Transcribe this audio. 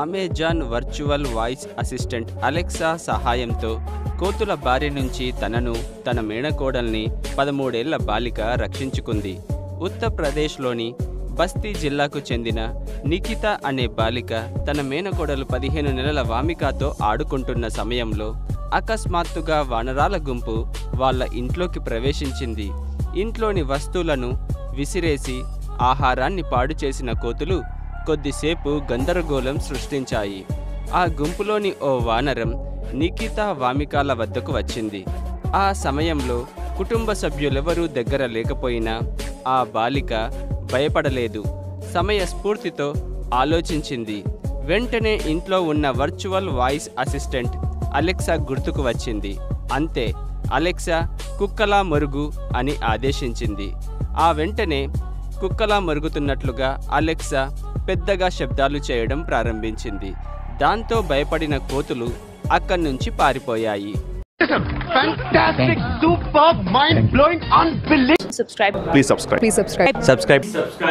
Amazon virtual voice assistant Alexa సహాయంతో కోతుల బారి నుంచి తనను తన మేనకోడల్ని 13 ఏళ్ల బాలిక రక్షించుకుంది. ఉత్తరప్రదేశ్లోని బస్తీ జిల్లాకు చెందిన నిఖిత అనే బాలిక తన మేనకోడలు 15 నెలల వామికతో ఆడుకుంటున్న సమయంలో అకస్మాత్తుగా వానరాల గుంపు వాళ్ళ ఇంట్లోకి ప్రవేశించింది. ఇంట్లోని వస్తువులను విసిరేసి ఆహారాన్ని పాడు చేసిన కోతులు కొద్దిసేపు గందరగోళం సృష్టించాయి. ఆ గుంపులోని ఓ వానరం నిఖిత వామికాల వద్దకు వచ్చింది. ఆ సమయంలో కుటుంబ సభ్యులెవరూ దగ్గర లేకపోయినా ఆ బాలిక భయపడలేదు. సమయస్ఫూర్తితో ఆలోచించింది. వెంటనే ఇంట్లో ఉన్న వర్చువల్ వాయిస్ అసిస్టెంట్ అలెక్సా గుర్తుకు వచ్చింది. అంతే, అలెక్సా కుక్కలా మొరుగు అని ఆదేశించింది. ఆ వెంటనే కుక్కలా మరుగుతున్నట్లుగా అలెక్సా పెద్దగా శబ్దాలు చేయడం ప్రారంభించింది. దాంతో భయపడిన కోతులు అక్కడి నుంచి పారిపోయాయి. Fantastic, superb, mind-blowing, unbelievable. Subscribe. Please subscribe. Please subscribe. Subscribe.